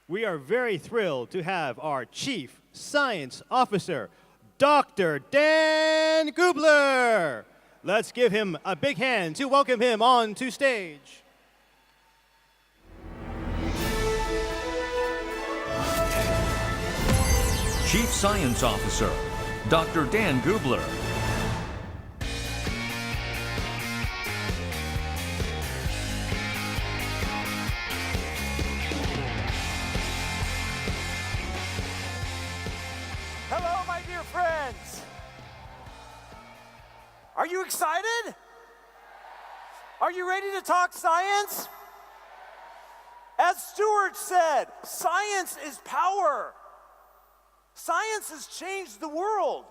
We are very thrilled to have our Chief Science Officer, Dr. Dan Gubler. Let's give him a big hand to welcome him onto stage. Chief Science Officer, Dr. Dan Gubler. Hello, my dear friends. Are you excited? Are you ready to talk science? As Stewart said, science is power. Science has changed the world.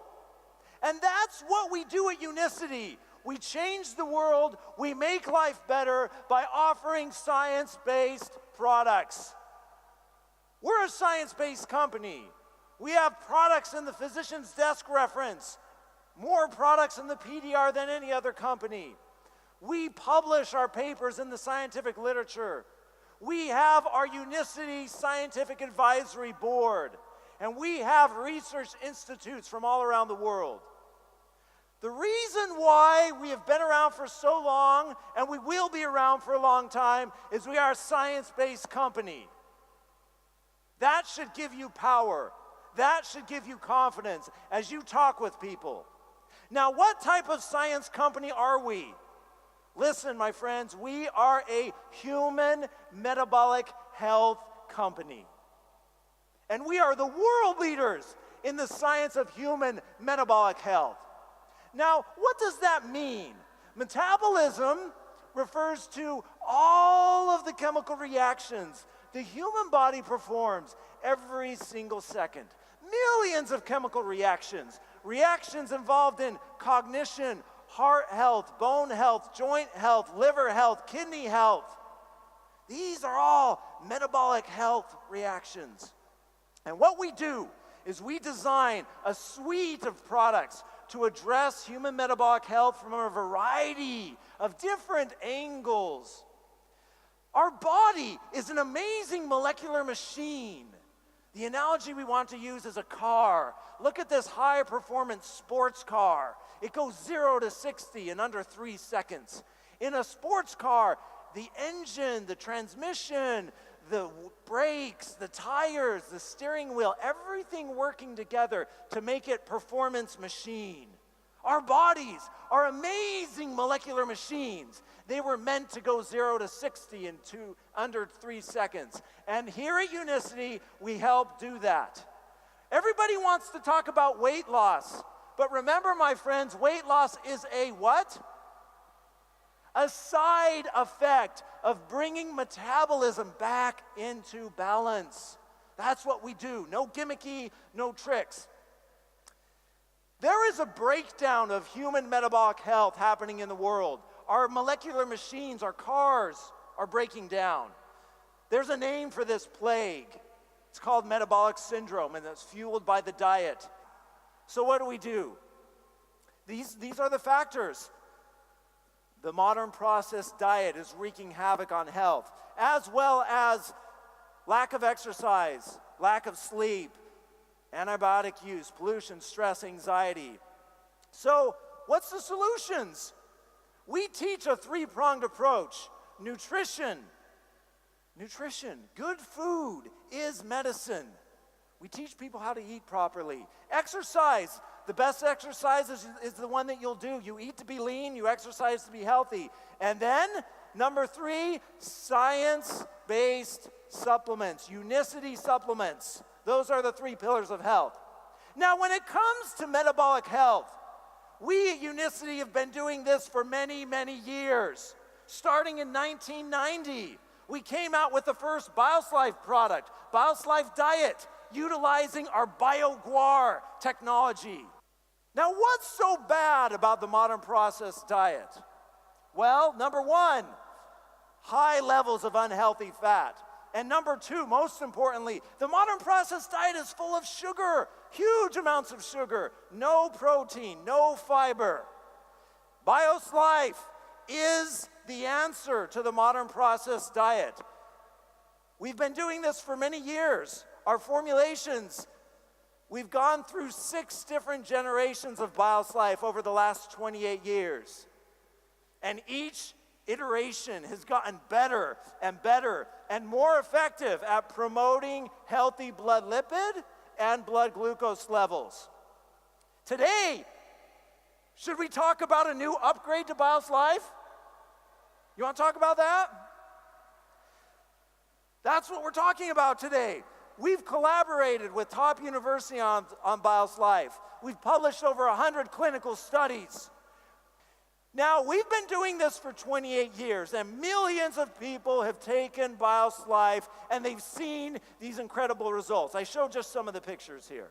And that's what we do at Unicity. We change the world, we make life better by offering science-based products. We're a science-based company. We have products in the physician's desk reference, more products in the PDR than any other company. We publish our papers in the scientific literature. We have our Unicity Scientific Advisory Board, and we have research institutes from all around the world. The reason why we have been around for so long, and we will be around for a long time, is we are a science-based company. That should give you power. That should give you confidence as you talk with people. Now, what type of science company are we? Listen, my friends, we are a human metabolic health company. And we are the world leaders in the science of human metabolic health. Now, what does that mean? Metabolism refers to all of the chemical reactions the human body performs every single second. Millions of chemical reactions. Reactions involved in cognition, heart health, bone health, joint health, liver health, kidney health. These are all metabolic health reactions. And what we do is we design a suite of products to address human metabolic health from a variety of different angles. Our body is an amazing molecular machine. The analogy we want to use is a car. Look at this high-performance sports car. It goes 0 to 60 in under 3 seconds. In a sports car, the engine, the transmission, the brakes, the tires, the steering wheel, everything working together to make it performance machine. Our bodies are amazing molecular machines. They were meant to go 0 to 60 in under 3 seconds. And here at Unicity, we help do that. Everybody wants to talk about weight loss. But remember, my friends, weight loss is a what? A side effect of bringing metabolism back into balance. That's what we do. No gimmicky, no tricks. There is a breakdown of human metabolic health happening in the world. Our molecular machines, our cars, are breaking down. There's a name for this plague. It's called metabolic syndrome, and it's fueled by the diet. So what do? These are the factors. The modern processed diet is wreaking havoc on health, as well as lack of exercise, lack of sleep, antibiotic use, pollution, stress, anxiety. So, what's the solutions? We teach a three-pronged approach. Nutrition. Good food is medicine. We teach people how to eat properly. Exercise. The best exercise is the one that you'll do. You eat to be lean, you exercise to be healthy. And then, number 3, science-based supplements, Unicity supplements. Those are the 3 pillars of health. Now, when it comes to metabolic health, we at Unicity have been doing this for many, many years. Starting in 1990, we came out with the first BioSlife product, BioSlife Diet, utilizing our BioGuar technology. Now, what's so bad about the modern processed diet? Well, number 1, high levels of unhealthy fat. And number 2, most importantly, the modern processed diet is full of sugar, huge amounts of sugar, no protein, no fiber. BioSlife is the answer to the modern processed diet. We've been doing this for many years. Our formulations, we've gone through 6 different generations of BioSlife over the last 28 years. And each iteration has gotten better and better and more effective at promoting healthy blood lipid and blood glucose levels. Today, should we talk about a new upgrade to BioSlife? You want to talk about that? That's what we're talking about today. We've collaborated with top universities on BioSlife. We've published over 100 clinical studies. Now, we've been doing this for 28 years, and millions of people have taken BioSlife, and they've seen these incredible results. I showed just some of the pictures here.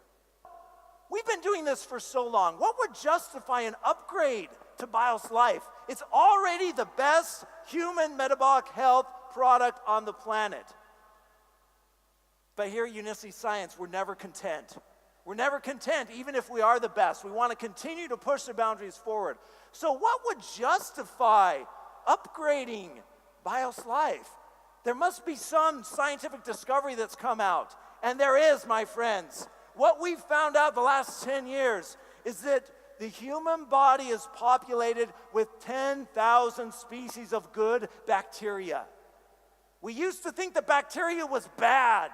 We've been doing this for so long. What would justify an upgrade to BioSlife? It's already the best human metabolic health product on the planet. But here at Unicity Science, we're never content. We're never content, even if we are the best. We want to continue to push the boundaries forward. So what would justify upgrading BioSlife? There must be some scientific discovery that's come out. And there is, my friends. What we've found out the last 10 years is that the human body is populated with 10,000 species of good bacteria. We used to think that bacteria was bad.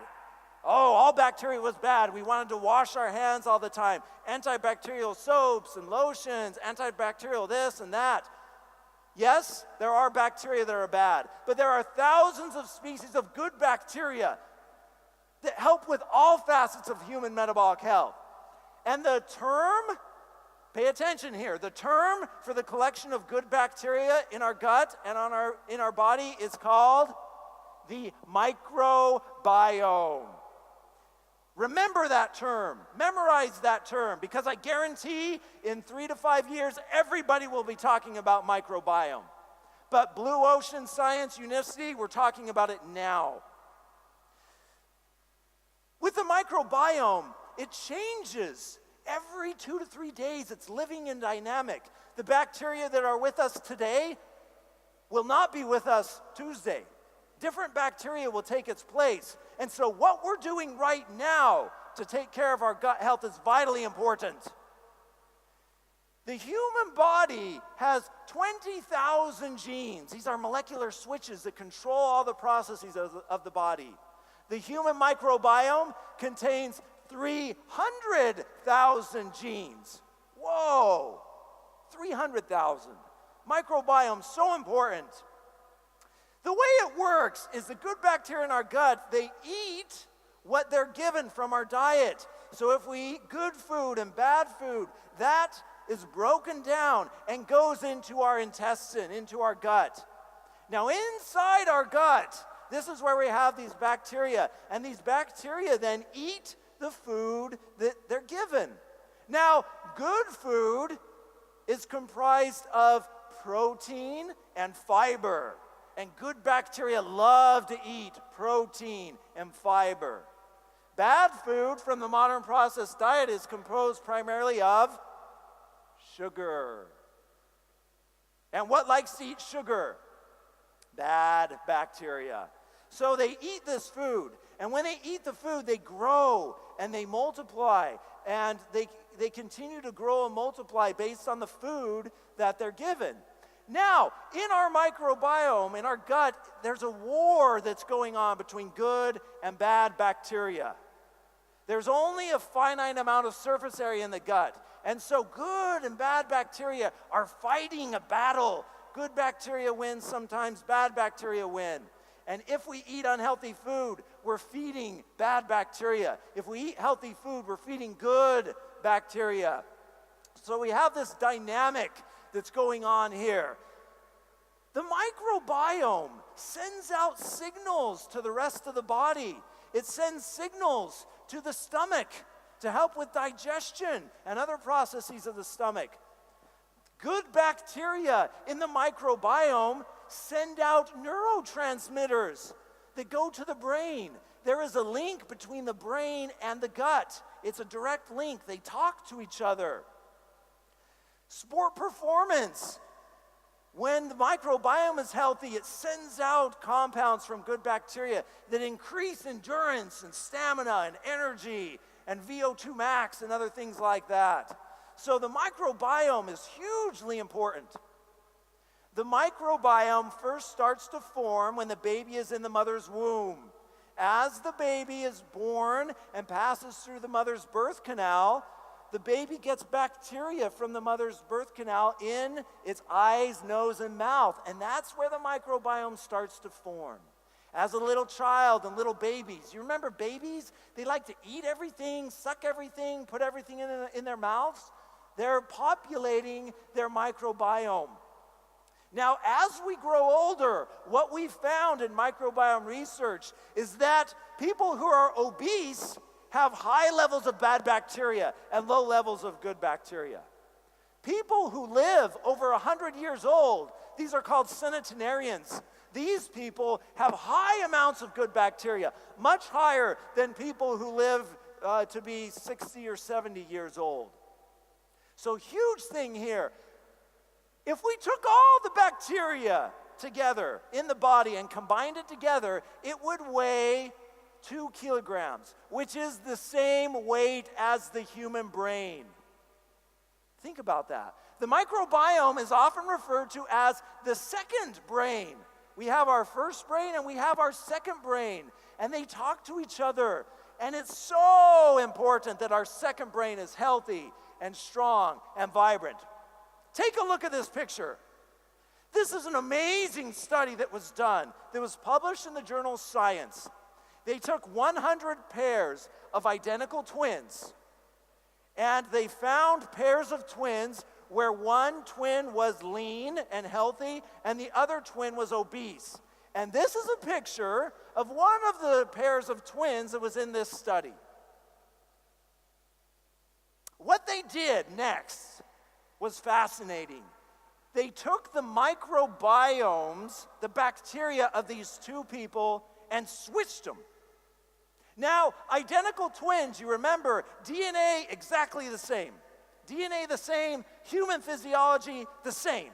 Oh, all bacteria was bad. We wanted to wash our hands all the time. Antibacterial soaps and lotions, antibacterial this and that. Yes, there are bacteria that are bad, but there are thousands of species of good bacteria that help with all facets of human metabolic health. And the term, pay attention here, the term for the collection of good bacteria in our gut and in our body is called the microbiome. Remember that term, memorize that term, because I guarantee in 3 to 5 years, everybody will be talking about microbiome. But Blue Ocean Science Unicity, we're talking about it now. With the microbiome, it changes every 2 to 3 days. It's living and dynamic. The bacteria that are with us today will not be with us Tuesday. Different bacteria will take its place. And so what we're doing right now to take care of our gut health is vitally important. The human body has 20,000 genes. These are molecular switches that control all the processes of the body. The human microbiome contains 300,000 genes. Whoa, 300,000. Microbiome, so important. The way it works is the good bacteria in our gut, they eat what they're given from our diet. So if we eat good food and bad food, that is broken down and goes into our intestine, into our gut. Now inside our gut, this is where we have these bacteria, and these bacteria then eat the food that they're given. Now, good food is comprised of protein and fiber. And good bacteria love to eat protein and fiber. Bad food from the modern processed diet is composed primarily of sugar. And what likes to eat sugar? Bad bacteria. So they eat this food. And when they eat the food, they grow and they multiply. And they continue to grow and multiply based on the food that they're given. Now, in our microbiome, in our gut, there's a war that's going on between good and bad bacteria. There's only a finite amount of surface area in the gut. And so good and bad bacteria are fighting a battle. Good bacteria win sometimes, bad bacteria win. And if we eat unhealthy food, we're feeding bad bacteria. If we eat healthy food, we're feeding good bacteria. So we have this dynamic that's going on here. The microbiome sends out signals to the rest of the body. It sends signals to the stomach to help with digestion and other processes of the stomach. Good bacteria in the microbiome send out neurotransmitters that go to the brain. There is a link between the brain and the gut. It's a direct link. They talk to each other. Sport performance. When the microbiome is healthy, it sends out compounds from good bacteria that increase endurance and stamina and energy and VO2 max and other things like that. So the microbiome is hugely important. The microbiome first starts to form when the baby is in the mother's womb. As the baby is born and passes through the mother's birth canal, the baby gets bacteria from the mother's birth canal in its eyes, nose, and mouth. And that's where the microbiome starts to form. As a little child and little babies, you remember babies? They like to eat everything, suck everything, put everything in their mouths. They're populating their microbiome. Now, as we grow older, what we found in microbiome research is that people who are obese have high levels of bad bacteria and low levels of good bacteria. People who live over 100 years old, these are called centenarians. These people have high amounts of good bacteria, much higher than people who live to be 60 or 70 years old. So huge thing here. If we took all the bacteria together in the body and combined it together, it would weigh 2 kilograms, which is the same weight as the human brain. Think about that. The microbiome is often referred to as the second brain. We have our first brain and we have our second brain, and they talk to each other. And it's so important that our second brain is healthy and strong and vibrant. Take a look at this picture. This is an amazing study that was done, that was published in the journal Science. They took 100 pairs of identical twins, and they found pairs of twins where one twin was lean and healthy and the other twin was obese. And this is a picture of one of the pairs of twins that was in this study. What they did next was fascinating. They took the microbiomes, the bacteria of these two people, and switched them. Now, identical twins, you remember, DNA exactly the same. DNA the same, human physiology the same.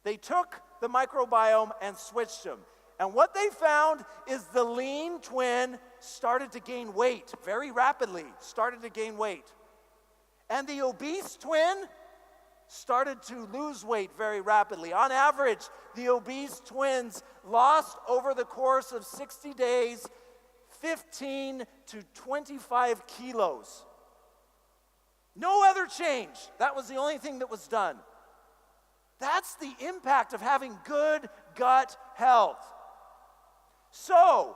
They took the microbiome and switched them. And what they found is the lean twin started to gain weight very rapidly, started to gain weight. And the obese twin started to lose weight very rapidly. On average, the obese twins lost over the course of 60 days 15 to 25 kilos. No other change. That was the only thing that was done. That's the impact of having good gut health. So,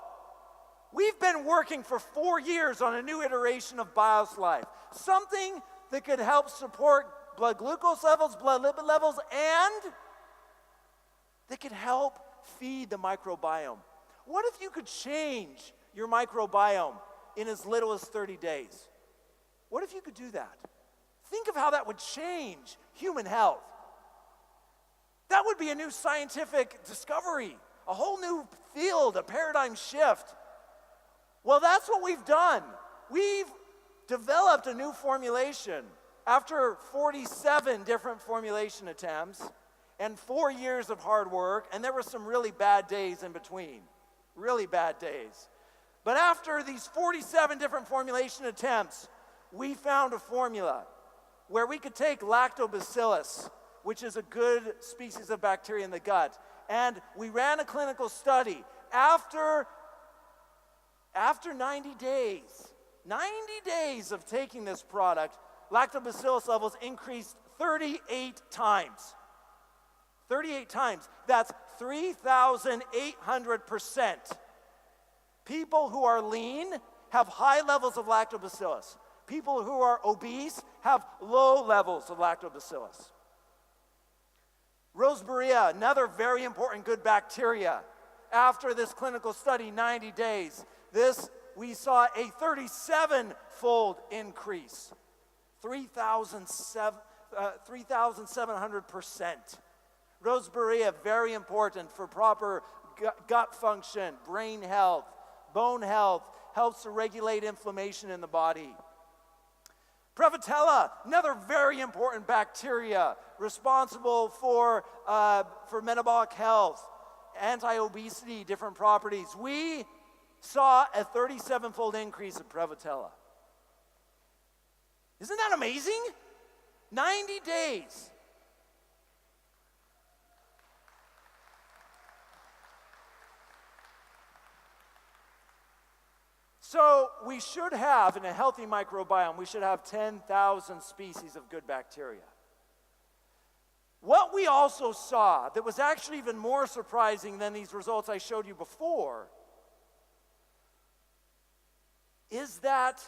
we've been working for 4 years on a new iteration of BIOS Life, something that could help support blood glucose levels, blood lipid levels, and that could help feed the microbiome. What if you could change your microbiome in as little as 30 days? What if you could do that? Think of how that would change human health. That would be a new scientific discovery, a whole new field, a paradigm shift. Well, that's what we've done. We've developed a new formulation after 47 different formulation attempts and 4 years of hard work, and there were some really bad days in between, really bad days. But after these 47 different formulation attempts, we found a formula where we could take lactobacillus, which is a good species of bacteria in the gut, and we ran a clinical study. After 90 days of taking this product, lactobacillus levels increased 38 times. 38 times. That's 3,800%. People who are lean have high levels of lactobacillus. People who are obese have low levels of lactobacillus. Roseburia, another very important good bacteria. After this clinical study, 90 days, we saw a 37-fold increase, 3,700%. Roseburia, very important for proper gut function, brain health, bone health, helps to regulate inflammation in the body. Prevotella, another very important bacteria responsible for metabolic health, anti-obesity, different properties. We saw a 37-fold increase in Prevotella. Isn't that amazing? 90 days. So we should have, in a healthy microbiome, we should have 10,000 species of good bacteria. What we also saw that was actually even more surprising than these results I showed you before is that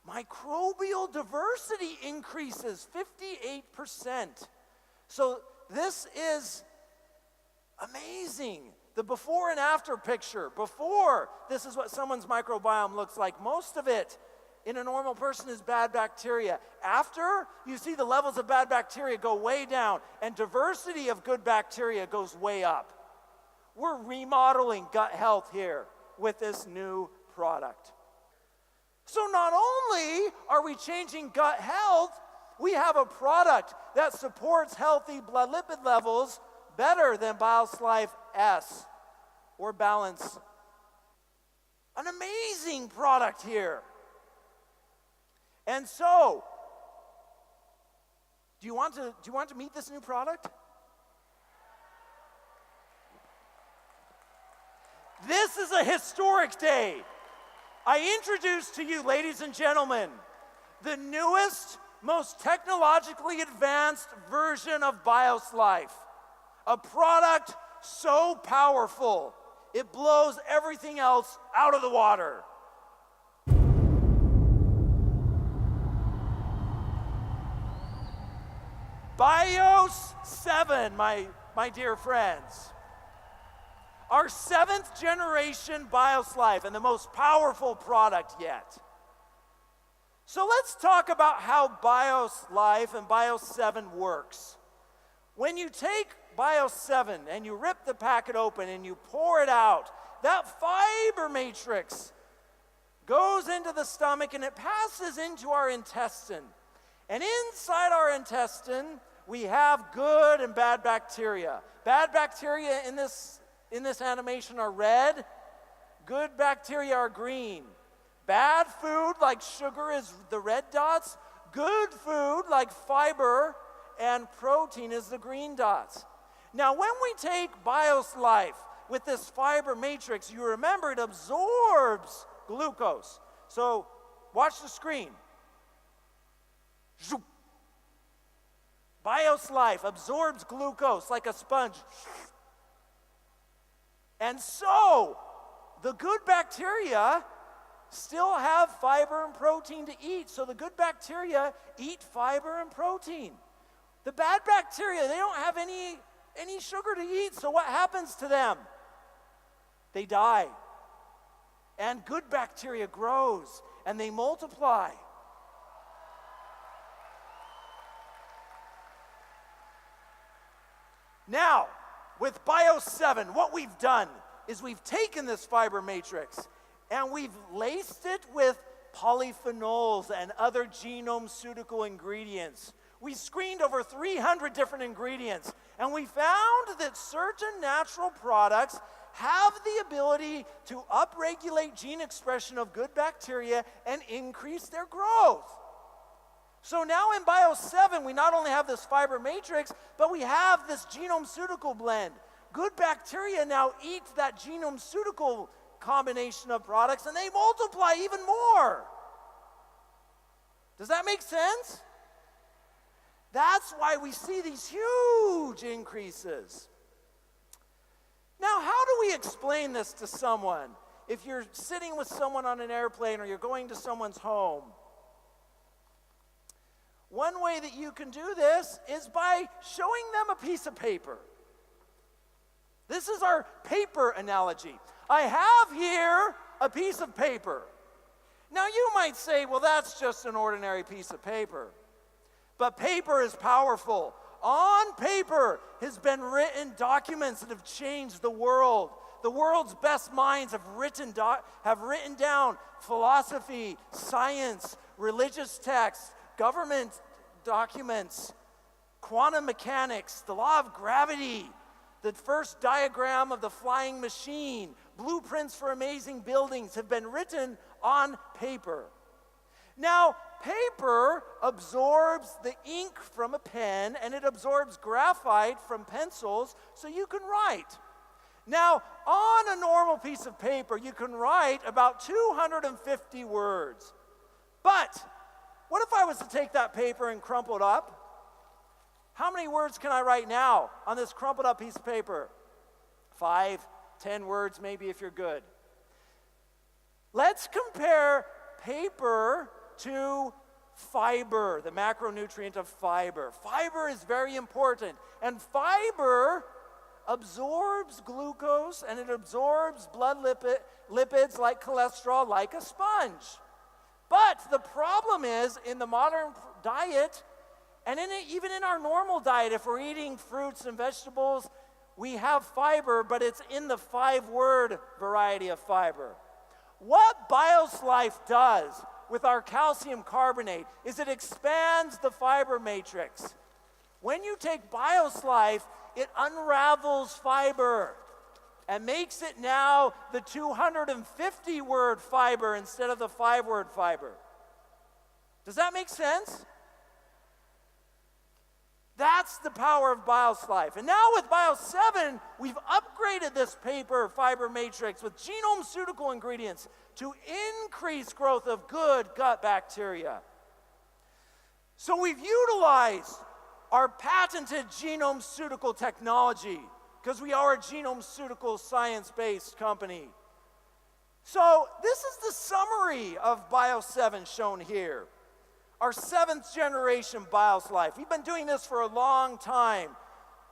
microbial diversity increases 58%. So this is amazing. The before and after picture. Before, this is what someone's microbiome looks like. Most of it in a normal person is bad bacteria. After, you see the levels of bad bacteria go way down, and diversity of good bacteria goes way up. We're remodeling gut health here with this new product. So not only are we changing gut health, we have a product that supports healthy blood lipid levels better than BioSlife S or Balance. An amazing product here. And so, do you want to meet this new product? This is a historic day. I introduce to you, ladies and gentlemen, the newest, most technologically advanced version of BioSlife. A product so powerful, it blows everything else out of the water. BIOS 7, my dear friends. Our 7th generation BioSlife and the most powerful product yet. So let's talk about how BioSlife and BIOS 7 works. When you take BIOS 7 and you rip the packet open and you pour it out, that fiber matrix goes into the stomach and it passes into our intestine. And inside our intestine, we have good and bad bacteria. Bad bacteria in this animation are red. Good bacteria are green. Bad food like sugar is the red dots. Good food like fiber and protein is the green dots. Now, when we take BioSlife with this fiber matrix, you remember it absorbs glucose. So, watch the screen. BioSlife absorbs glucose like a sponge. And so, the good bacteria still have fiber and protein to eat. So the good bacteria eat fiber and protein. The bad bacteria, they don't have any sugar to eat, so what happens to them? They die. And good bacteria grows, and they multiply. Now, with BIOS 7, what we've done is we've taken this fiber matrix and we've laced it with polyphenols and other genome-ceutical ingredients. We screened over 300 different ingredients, and we found that certain natural products have the ability to upregulate gene expression of good bacteria and increase their growth. So now in BIOS 7, we not only have this fiber matrix, but we have this genome-ceutical blend. Good bacteria now eat that genome-ceutical combination of products, and they multiply even more. Does that make sense? That's why we see these huge increases. Now, how do we explain this to someone? If you're sitting with someone on an airplane or you're going to someone's home, one way that you can do this is by showing them a piece of paper. This is our paper analogy. I have here a piece of paper. Now you might say, well, that's just an ordinary piece of paper. But paper is powerful. On paper has been written documents that have changed the world. The world's best minds have written down philosophy, science, religious texts, government documents, quantum mechanics, the law of gravity, the first diagram of the flying machine, blueprints for amazing buildings have been written on paper. Now, paper absorbs the ink from a pen, and it absorbs graphite from pencils, so you can write. Now, on a normal piece of paper, you can write about 250 words. But what if I was to take that paper and crumple it up? How many words can I write now on this crumpled up piece of paper? 5, 10 words maybe if you're good. Let's compare paper to fiber, the macronutrient of fiber. Fiber is very important, and fiber absorbs glucose and it absorbs blood lipids like cholesterol like a sponge. But the problem is in the modern diet, and even in our normal diet, if we're eating fruits and vegetables, we have fiber, but it's in the 5-word variety of fiber. What BioSlife does with our calcium carbonate is it expands the fiber matrix. When you take BioSlife, it unravels fiber and makes it now the 250-word fiber instead of the 5-word fiber. Does that make sense? That's the power of BioSlife. And now with Bio7, we've upgraded this paper fiber matrix with genome-ceutical ingredients to increase growth of good gut bacteria. So we've utilized our patented genome-ceutical technology because we are a genome-ceutical science-based company. So this is the summary of Bio7 shown here. Our 7th generation BioSlife. We've been doing this for a long time.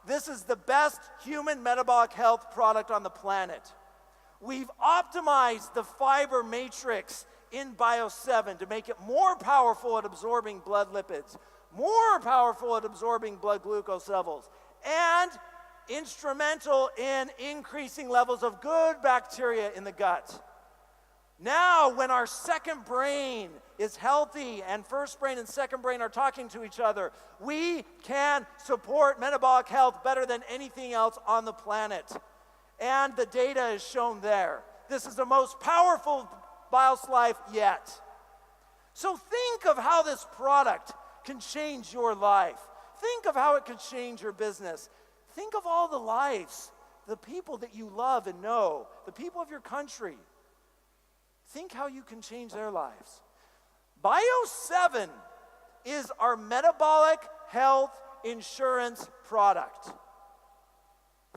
This is the best human metabolic health product on the planet. We've optimized the fiber matrix in Bio7 to make it more powerful at absorbing blood lipids, more powerful at absorbing blood glucose levels, and instrumental in increasing levels of good bacteria in the gut. Now, when our second brain is healthy and first brain and second brain are talking to each other, we can support metabolic health better than anything else on the planet. And the data is shown there. This is the most powerful BioSlife yet. So think of how this product can change your life. Think of how it could change your business. Think of all the lives, the people that you love and know, the people of your country. Think how you can change their lives. Bio7 is our metabolic health insurance product.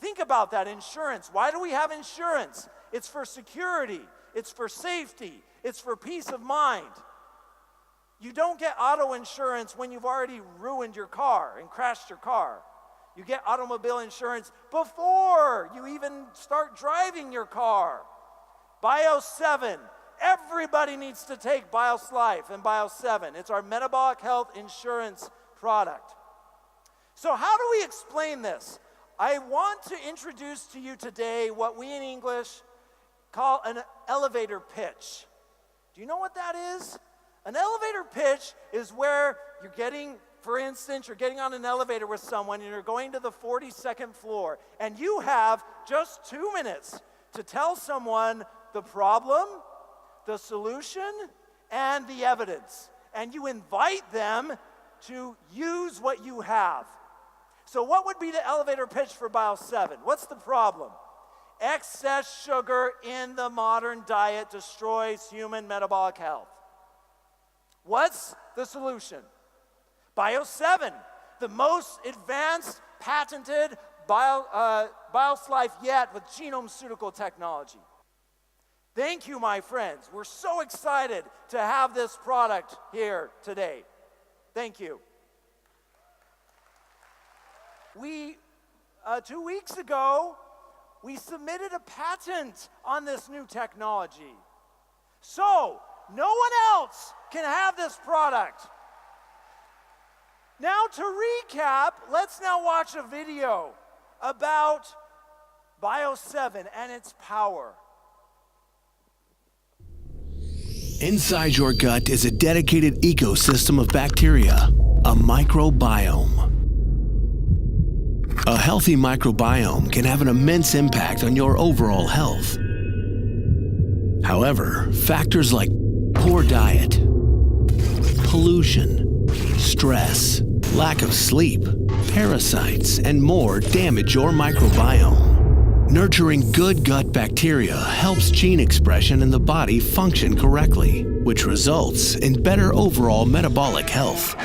Think about that, insurance. Why do we have insurance? It's for security, it's for safety, it's for peace of mind. You don't get auto insurance when you've already ruined your car and crashed your car. You get automobile insurance before you even start driving your car. Bio7. Everybody needs to take BioSlife and Bio7. It's our metabolic health insurance product. So how do we explain this? I want to introduce to you today what we in English call an elevator pitch. Do you know what that is? An elevator pitch is where you're getting, for instance, you're getting on an elevator with someone and you're going to the 42nd floor, and you have just 2 minutes to tell someone the problem, the solution, and the evidence. And you invite them to use what you have. So what would be the elevator pitch for Bio7? What's the problem? Excess sugar in the modern diet destroys human metabolic health. What's the solution? Bio7, the most advanced patented BioSlife yet with genome-ceutical technology. Thank you, my friends. We're so excited to have this product here today. Thank you. We, 2 weeks ago, we submitted a patent on this new technology. So, no one else can have this product. Now, to recap, let's now watch a video about Bio 7 and its power. Inside your gut is a dedicated ecosystem of bacteria, a microbiome. A healthy microbiome can have an immense impact on your overall health. However, factors like poor diet, pollution, stress, lack of sleep, parasites, and more damage your microbiome. Nurturing good gut bacteria helps gene expression in the body function correctly, which results in better overall metabolic health.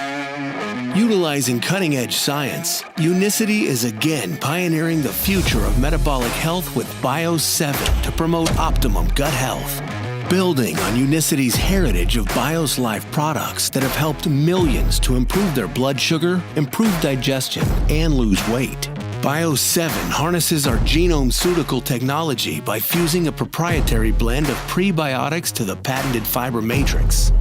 Utilizing cutting-edge science, Unicity is again pioneering the future of metabolic health with Bio 7 to promote optimum gut health. Building on Unicity's heritage of Bios Life products that have helped millions to improve their blood sugar, improve digestion, and lose weight. Bio 7 harnesses our genome-ceutical technology by fusing a proprietary blend of prebiotics to the patented fiber matrix.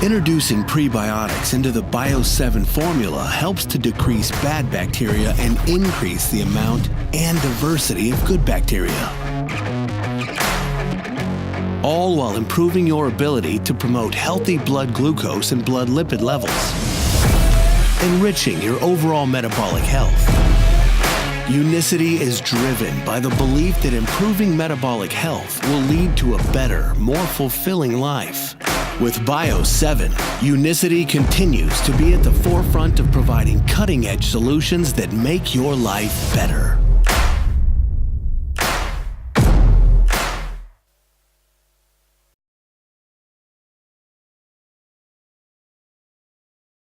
Introducing prebiotics into the Bio 7 formula helps to decrease bad bacteria and increase the amount and diversity of good bacteria, all while improving your ability to promote healthy blood glucose and blood lipid levels, enriching your overall metabolic health. Unicity is driven by the belief that improving metabolic health will lead to a better, more fulfilling life. With Bio 7, Unicity continues to be at the forefront of providing cutting-edge solutions that make your life better.